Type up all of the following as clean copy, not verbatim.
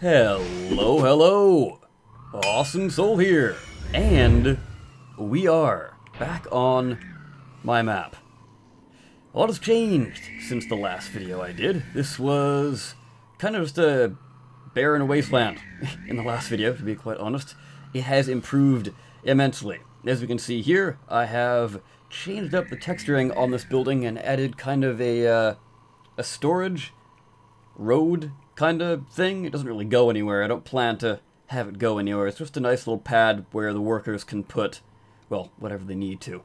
Hello, Awesome Soul here, and we are back on my map. A lot has changed since the last video I did. This was kind of just a barren wasteland in the last video, to be quite honest. It has improved immensely. As we can see here, I have changed up the texturing on this building and added kind of a storage road kind of thing. It doesn't really go anywhere. I don't plan to have it go anywhere. It's just a nice little pad where the workers can put, well, whatever they need to.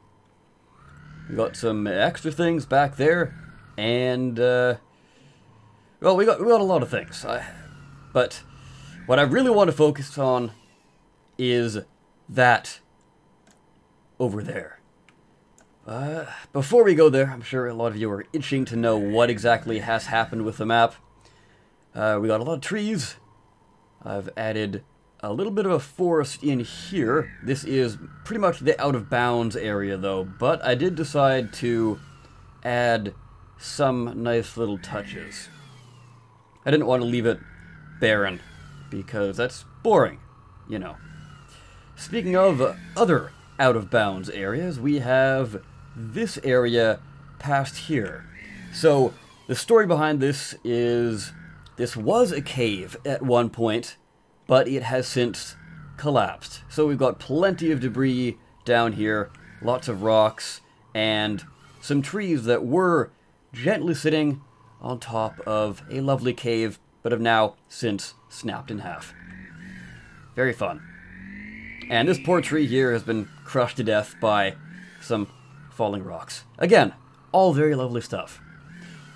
We got some extra things back there, and well, we got a lot of things. But what I really want to focus on is that over there. Before we go there, I'm sure a lot of you are itching to know what exactly has happened with the map. We got a lot of trees. I've added a little bit of a forest in here. This is pretty much the out-of-bounds area, though, but I did decide to add some nice little touches. I didn't want to leave it barren, because that's boring, you know. Speaking of other out-of-bounds areas, we have this area past here. So, the story behind this is, this was a cave at one point, but it has since collapsed. So we've got plenty of debris down here, lots of rocks, and some trees that were gently sitting on top of a lovely cave, but have now since snapped in half. Very fun. And this poor tree here has been crushed to death by some falling rocks. Again, all very lovely stuff.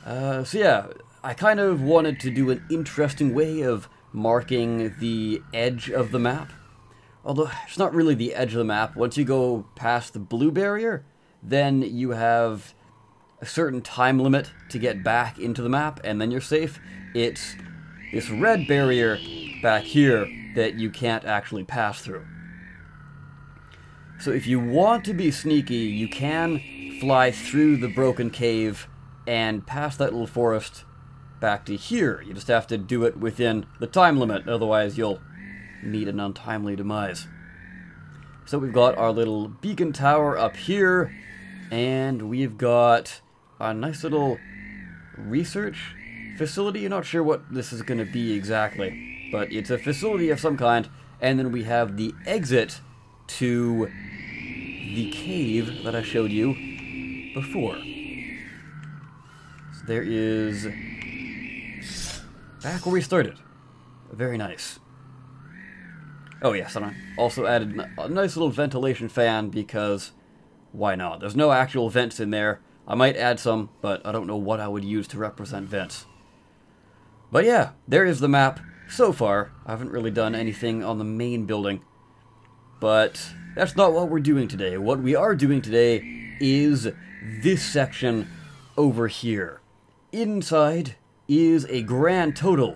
So yeah, I kind of wanted to do an interesting way of marking the edge of the map. Although, it's not really the edge of the map. Once you go past the blue barrier, then you have a certain time limit to get back into the map, and then you're safe. It's this red barrier back here that you can't actually pass through. So if you want to be sneaky, you can fly through the broken cave and past that little forest back to here. You just have to do it within the time limit, otherwise you'll meet an untimely demise. So we've got our little beacon tower up here, and we've got a nice little research facility. I'm not sure what this is going to be exactly, but it's a facility of some kind, and then we have the exit to the cave that I showed you before. So there is back where we started. Very nice. Oh yes, and I also added a nice little ventilation fan because why not? There's no actual vents in there. I might add some, but I don't know what I would use to represent vents. But yeah, there is the map so far. I haven't really done anything on the main building. But that's not what we're doing today. What we are doing today is this section over here. Inside is a grand total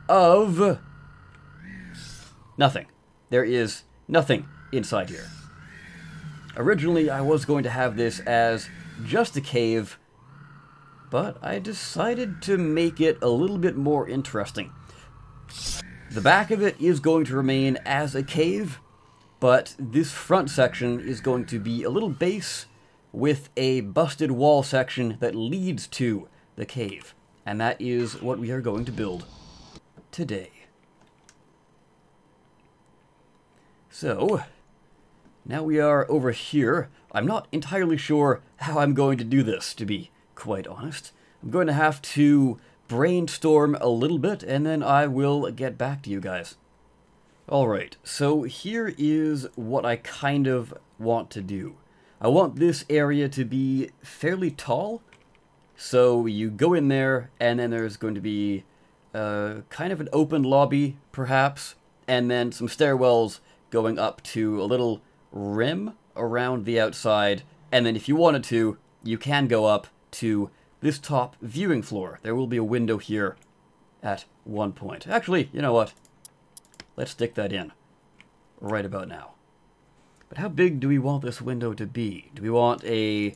of nothing. There is nothing inside here. Originally, I was going to have this as just a cave, but I decided to make it a little bit more interesting. The back of it is going to remain as a cave, but this front section is going to be a little base with a busted wall section that leads to the cave. And that is what we are going to build today. So, now we are over here. I'm not entirely sure how I'm going to do this, to be quite honest. I'm going to have to brainstorm a little bit, and then I will get back to you guys. Alright, so here is what I kind of want to do. I want this area to be fairly tall. So you go in there, and then there's going to be kind of an open lobby, perhaps, and then some stairwells going up to a little rim around the outside, and then if you wanted to, you can go up to this top viewing floor. There will be a window here at one point. Actually, you know what? Let's stick that in right about now. But how big do we want this window to be? Do we want a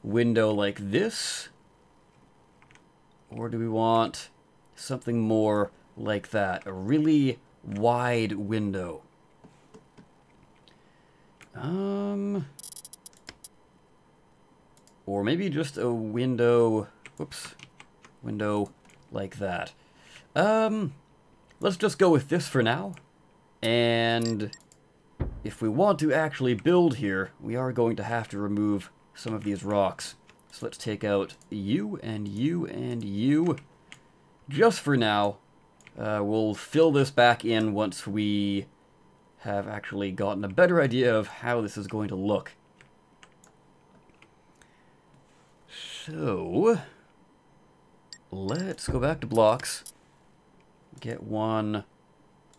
window like this? Or do we want something more like that. A really wide window. Or maybe just a window, whoops, window like that. Let's just go with this for now. And if we want to actually build here, we are going to have to remove some of these rocks. So let's take out you and you and you. Just for now. We'll fill this back in once we have actually gotten a better idea of how this is going to look. So, let's go back to blocks. Get one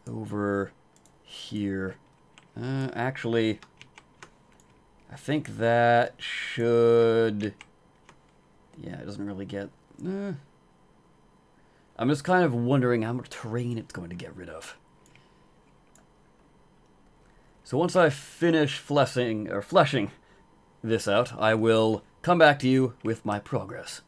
over here. Actually, I think that should... Yeah, it doesn't really get... I'm just kind of wondering how much terrain it's going to get rid of. So once I finish fleshing this out, I will come back to you with my progress.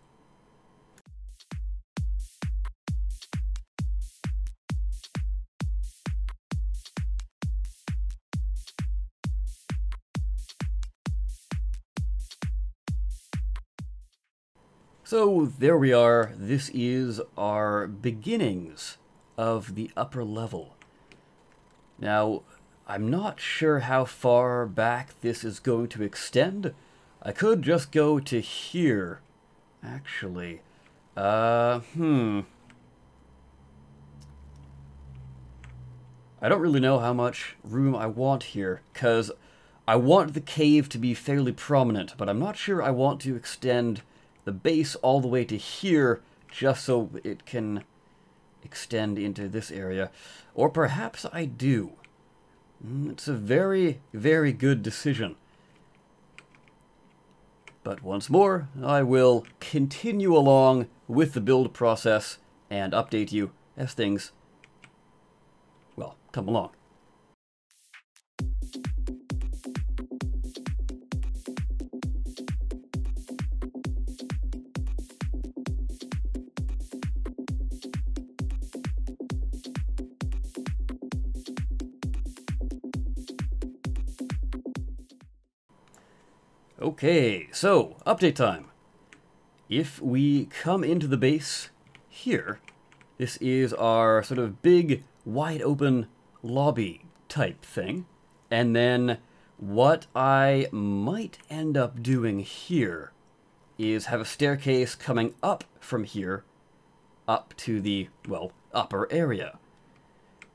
So there we are. This is our beginnings of the upper level. Now, I'm not sure how far back this is going to extend. I could just go to here, actually. I don't really know how much room I want here, because I want the cave to be fairly prominent, but I'm not sure I want to extend the base all the way to here, just so it can extend into this area. Or perhaps I do. It's a very, very good decision. But once more, I will continue along with the build process and update you as things, well, come along. Okay, so, update time. If we come into the base here, this is our sort of big, wide open lobby type thing. And then what I might end up doing here is have a staircase coming up from here up to the, well, upper area.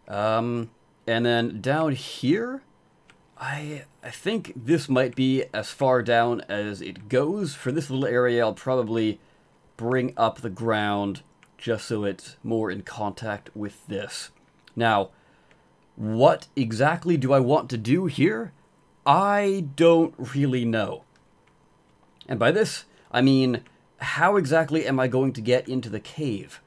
And then down here, I think this might be as far down as it goes. For this little area, I'll probably bring up the ground just so it's more in contact with this. Now, what exactly do I want to do here? I don't really know. And by this, I mean, how exactly am I going to get into the cave?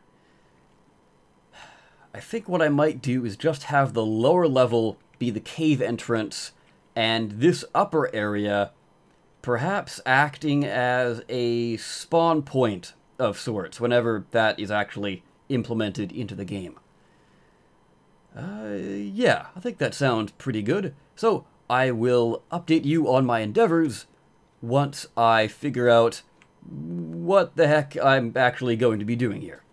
I think what I might do is just have the lower level be the cave entrance, and this upper area perhaps acting as a spawn point of sorts whenever that is actually implemented into the game. Yeah, I think that sounds pretty good. So I will update you on my endeavors once I figure out what the heck I'm actually going to be doing here.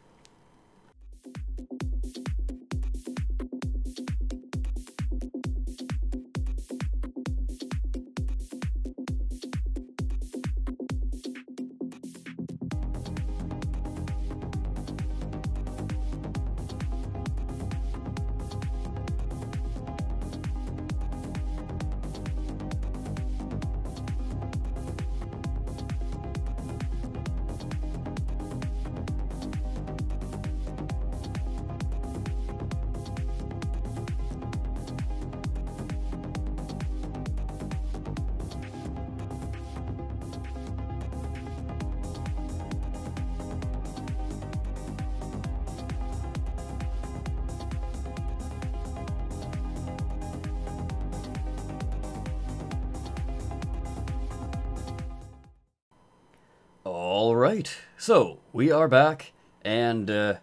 Alright, so we are back, and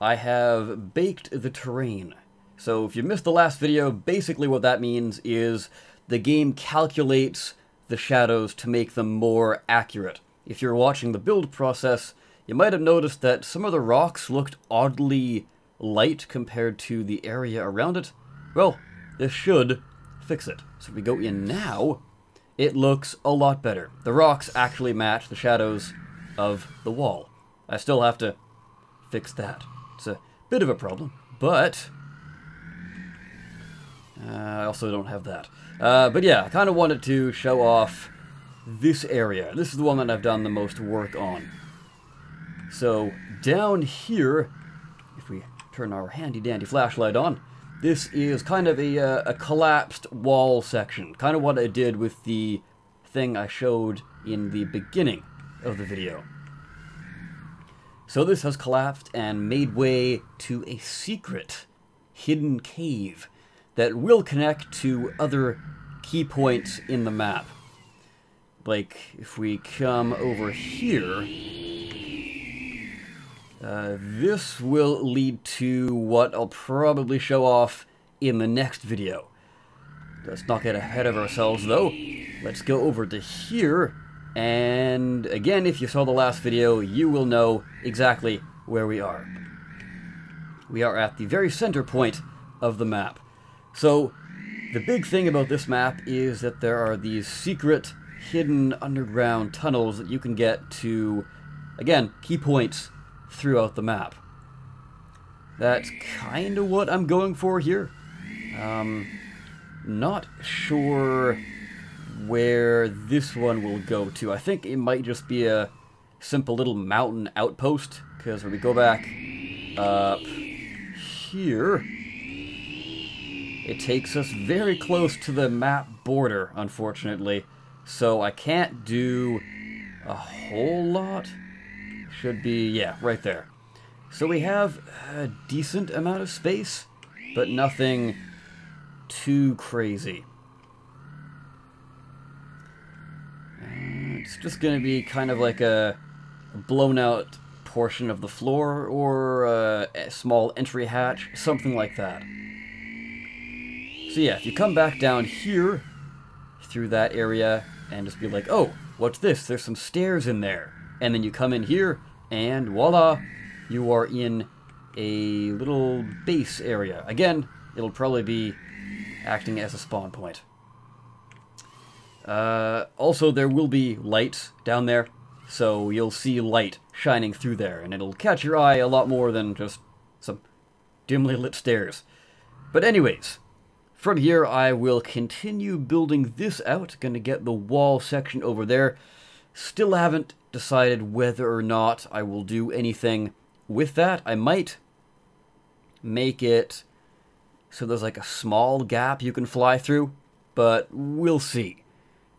I have baked the terrain. So if you missed the last video, basically what that means is the game calculates the shadows to make them more accurate. If you're watching the build process, you might have noticed that some of the rocks looked oddly light compared to the area around it. Well, this should fix it. So if we go in now, it looks a lot better. The rocks actually match the shadows of the wall. I still have to fix that. It's a bit of a problem, but I also don't have that. But yeah, I kind of wanted to show off this area. This is the one that I've done the most work on. So down here, if we turn our handy-dandy flashlight on, this is kind of a collapsed wall section. Kind of what I did with the thing I showed in the beginning of the video. So this has collapsed and made way to a secret hidden cave that will connect to other key points in the map. Like, if we come over here, this will lead to what I'll probably show off in the next video. Let's not get ahead of ourselves, though. Let's go over to here, and again, if you saw the last video, you will know exactly where we are. We are at the very center point of the map. So, the big thing about this map is that there are these secret, hidden underground tunnels that you can get to, again, key points throughout the map. That's kind of what I'm going for here. Not sure where this one will go to. I think it might just be a simple little mountain outpost, because when we go back up here, it takes us very close to the map border, unfortunately. So I can't do a whole lot. Should be, yeah, right there. So we have a decent amount of space, but nothing too crazy. It's just going to be kind of like a blown out portion of the floor, or a small entry hatch, something like that. So yeah, if you come back down here, through that area, and just be like, oh, what's this? There's some stairs in there. And then you come in here, and voila, you are in a little base area. Again, it'll probably be acting as a spawn point. Also, there will be lights down there, so you'll see light shining through there, and it'll catch your eye a lot more than just some dimly lit stairs. But anyways, from here I will continue building this out. Gonna get the wall section over there. Still haven't decided whether or not I will do anything with that. I might make it so there's like a small gap you can fly through, but we'll see.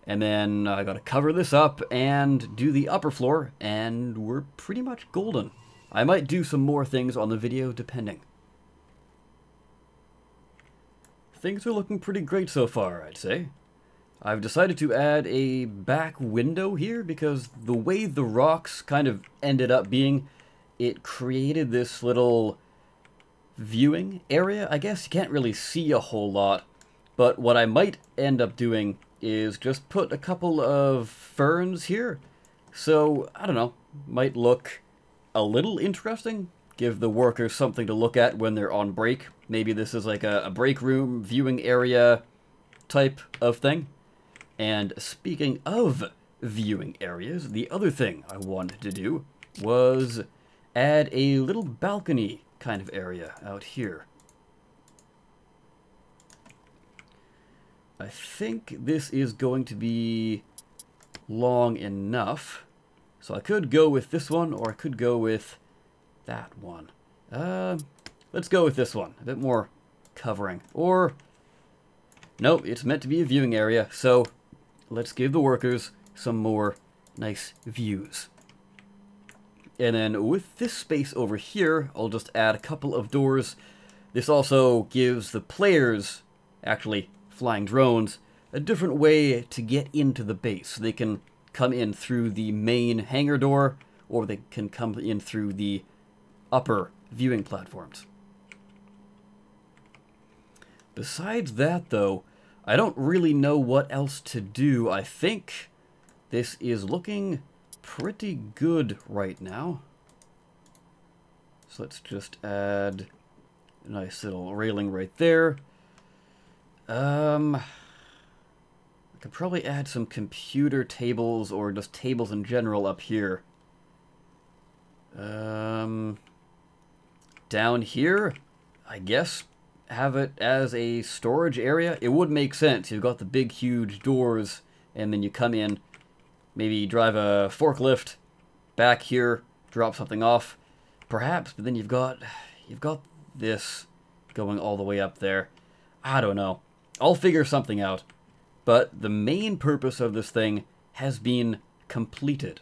And then I gotta cover this up and do the upper floor, and we're pretty much golden. I might do some more things on the video, depending. Things are looking pretty great so far, I'd say. I've decided to add a back window here because the way the rocks kind of ended up being, it created this little viewing area. I guess you can't really see a whole lot, but what I might end up doing is just put a couple of ferns here. So, I don't know, might look a little interesting. Give the workers something to look at when they're on break. Maybe this is like a break room viewing area type of thing. And speaking of viewing areas, the other thing I wanted to do was add a little balcony kind of area out here. I think this is going to be long enough. So I could go with this one, or I could go with that one. Let's go with this one. A bit more covering. Or, no, it's meant to be a viewing area, so let's give the workers some more nice views. And then with this space over here, I'll just add a couple of doors. This also gives the players, actually flying drones, a different way to get into the base. So they can come in through the main hangar door, or they can come in through the upper viewing platforms. Besides that, though, I don't really know what else to do. I think this is looking pretty good right now. So let's just add a nice little railing right there. I could probably add some computer tables or just tables in general up here. Down here, I guess, have it as a storage area. It would make sense. You've got the big, huge doors, and then you come in, maybe drive a forklift back here, drop something off, perhaps. But then you've got this going all the way up there. I don't know. I'll figure something out. But the main purpose of this thing has been completed.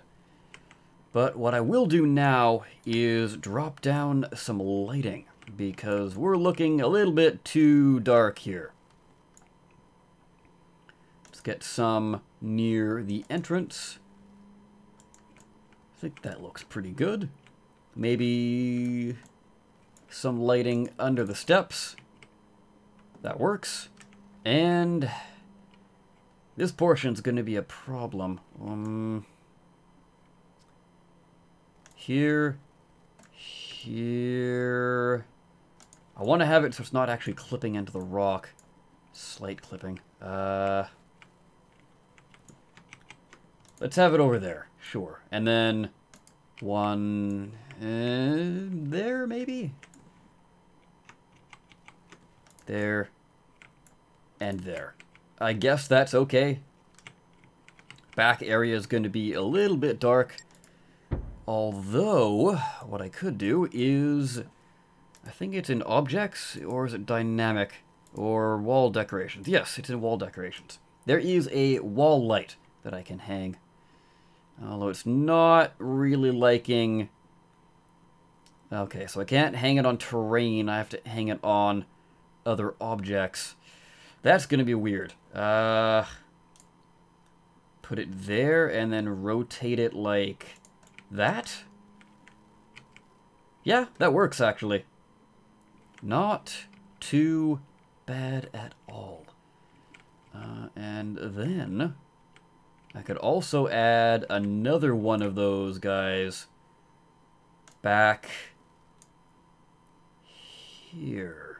But what I will do now is drop down some lighting, because we're looking a little bit too dark here. Let's get some near the entrance. I think that looks pretty good. Maybe some lighting under the steps. That works. And this portion's going to be a problem. Here. I want to have it so it's not actually clipping into the rock. Slight clipping. Let's have it over there. Sure. And then one there, maybe? There. And there. I guess that's okay. Back area is going to be a little bit dark. Although, what I could do is, I think it's in objects, or is it dynamic, or wall decorations? Yes, it's in wall decorations. There is a wall light that I can hang. Although it's not really liking... Okay, so I can't hang it on terrain. I have to hang it on other objects. That's going to be weird. Put it there and then rotate it like that? Yeah, that works actually. Not too bad at all. And then I could also add another one of those guys back here.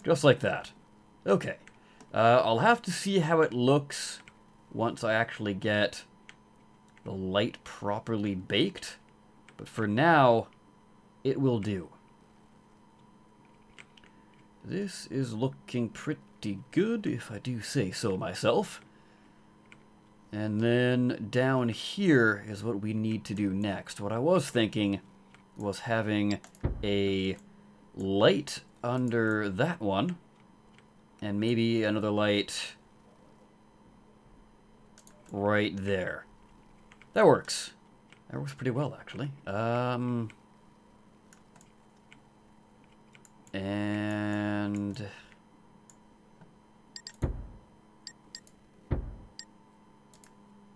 Just like that. Okay. I'll have to see how it looks once I actually get the light properly baked. But for now, it will do. This is looking pretty good, if I do say so myself. And then down here is what we need to do next. What I was thinking was having a light under that one, and maybe another light right there. That works. That works pretty well, actually. And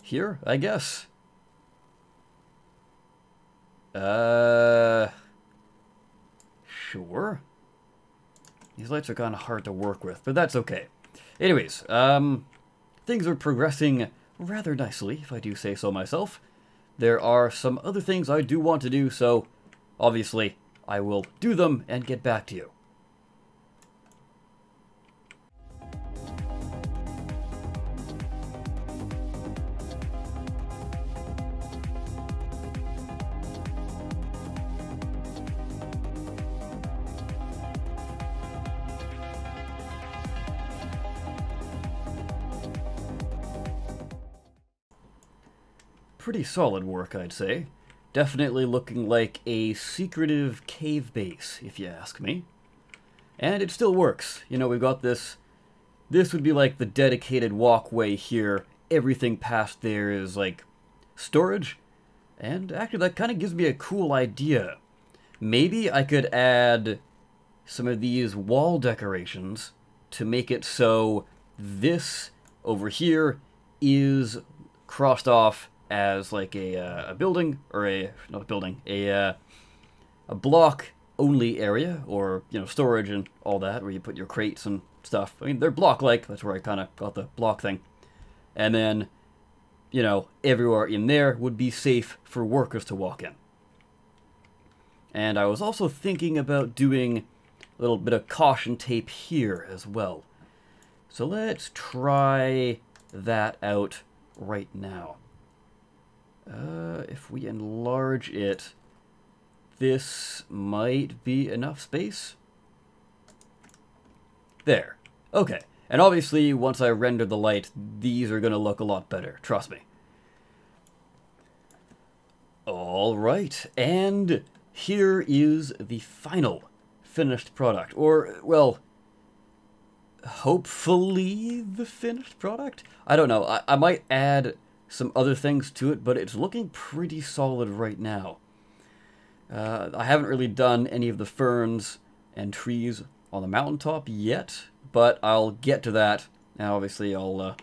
here, I guess. Sure. These lights are kind of hard to work with, but that's okay. Anyways, things are progressing rather nicely, if I do say so myself. There are some other things I do want to do, so obviously I will do them and get back to you. Pretty solid work, I'd say. Definitely looking like a secretive cave base, if you ask me. And it still works. You know, we've got this. This would be like the dedicated walkway here. Everything past there is like storage. And actually that kind of gives me a cool idea. Maybe I could add some of these wall decorations to make it so this over here is crossed off as like a building, or not a building, a block only area, or, you know, storage and all that, where you put your crates and stuff. I mean, they're block-like, that's where I kind of got the block thing. And then, you know, everywhere in there would be safe for workers to walk in. And I was also thinking about doing a little bit of caution tape here as well. So let's try that out right now. If we enlarge it, this might be enough space. There. Okay. And obviously, once I render the light, these are going to look a lot better. Trust me. Alright. And here is the final finished product. Or, well, hopefully the finished product? I don't know. I might add some other things to it, but it's looking pretty solid right now. I haven't really done any of the ferns and trees on the mountaintop yet, but I'll get to that. Now, obviously, I'll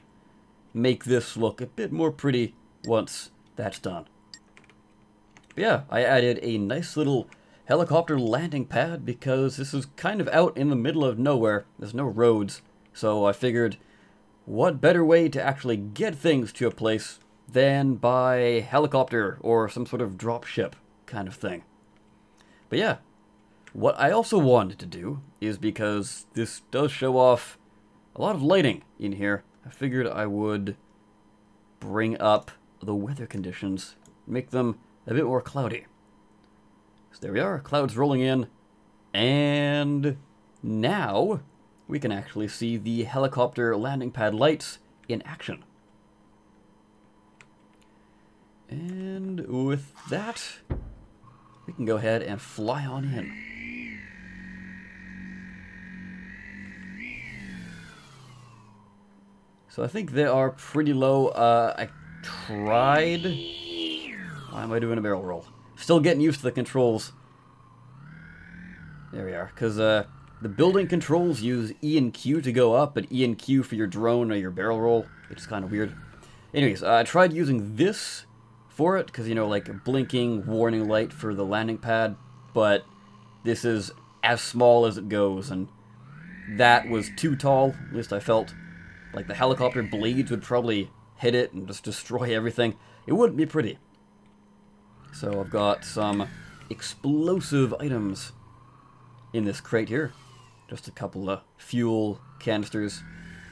make this look a bit more pretty once that's done. But yeah, I added a nice little helicopter landing pad because this is kind of out in the middle of nowhere. There's no roads, so I figured, what better way to actually get things to a place than by helicopter or some sort of drop ship kind of thing. But yeah, what I also wanted to do is, because this does show off a lot of lighting in here, I figured I would bring up the weather conditions, make them a bit more cloudy. So there we are, clouds rolling in, and now we can actually see the helicopter landing pad lights in action. And with that, we can go ahead and fly on in. So I think they are pretty low. I tried... Why am I doing a barrel roll? Still getting used to the controls. There we are. Because the building controls use E and Q to go up, but E and Q for your drone or your barrel roll, which is kind of weird. Anyways, I tried using this for it, because, you know, like a blinking warning light for the landing pad, but this is as small as it goes, and that was too tall, at least I felt. Like, the helicopter blades would probably hit it and just destroy everything. It wouldn't be pretty. So I've got some explosive items in this crate here. Just a couple of fuel canisters,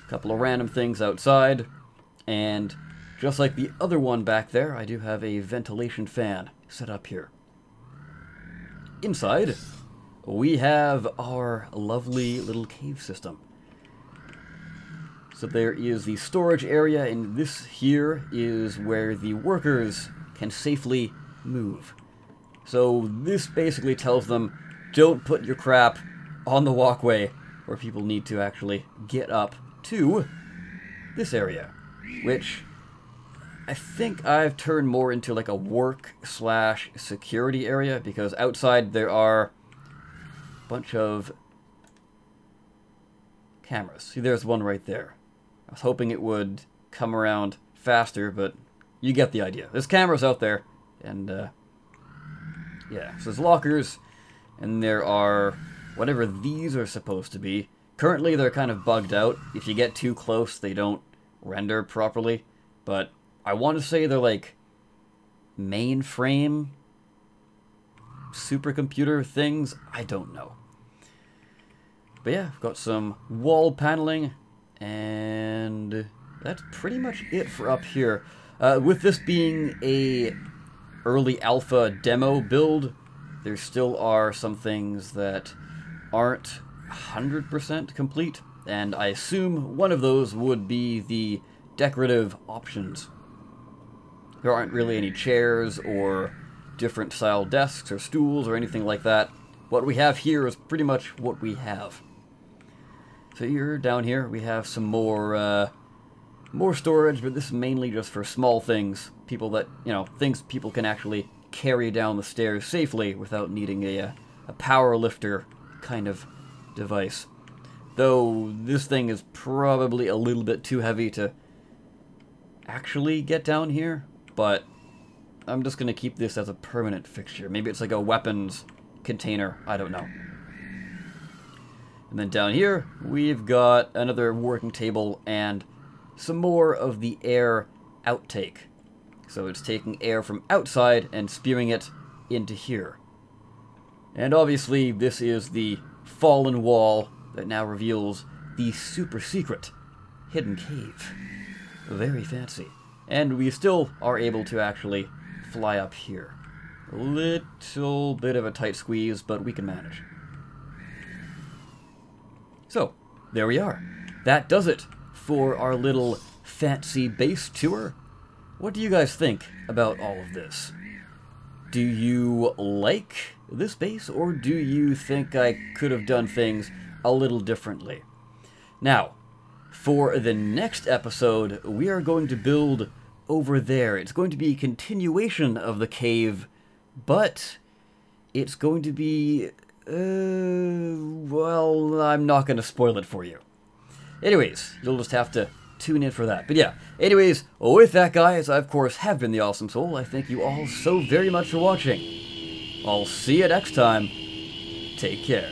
a couple of random things outside, and just like the other one back there, I do have a ventilation fan set up here. Inside, we have our lovely little cave system. So there is the storage area, and this here is where the workers can safely move. So this basically tells them, don't put your crap on the walkway where people need to actually get up to this area, which I think I've turned more into like a work/security area, because outside there are a bunch of cameras. See, there's one right there. I was hoping it would come around faster, but you get the idea. There's cameras out there, and yeah, so there's lockers, and there are whatever these are supposed to be. Currently they're kind of bugged out. If you get too close, they don't render properly, but I want to say they're like mainframe supercomputer things. I don't know. But yeah, I've got some wall paneling, and that's pretty much it for up here. With this being a early alpha demo build, there still are some things that aren't 100% complete, and I assume one of those would be the decorative options. There aren't really any chairs or different style desks or stools or anything like that. What we have here is pretty much what we have. So here, down here, we have some more storage, but this is mainly just for small things. People that, you know, things people can actually carry down the stairs safely without needing a power lifter kind of device. Though this thing is probably a little bit too heavy to actually get down here. but I'm just going to keep this as a permanent fixture. Maybe it's like a weapons container. I don't know. And then down here, we've got another working table and some more of the air outtake. So it's taking air from outside and spewing it into here. And obviously, this is the fallen wall that now reveals the super secret hidden cave. Very fancy. And we still are able to actually fly up here. A little bit of a tight squeeze, but we can manage. So, there we are. That does it for our little fancy base tour. What do you guys think about all of this? Do you like this base, or do you think I could have done things a little differently? Now, for the next episode, we are going to build over there. It's going to be a continuation of the cave, but it's going to be... well, I'm not going to spoil it for you. Anyways, you'll just have to tune in for that. But yeah, anyways, with that, guys, I, of course, have been the Awesome Soul. I thank you all so very much for watching. I'll see you next time. Take care.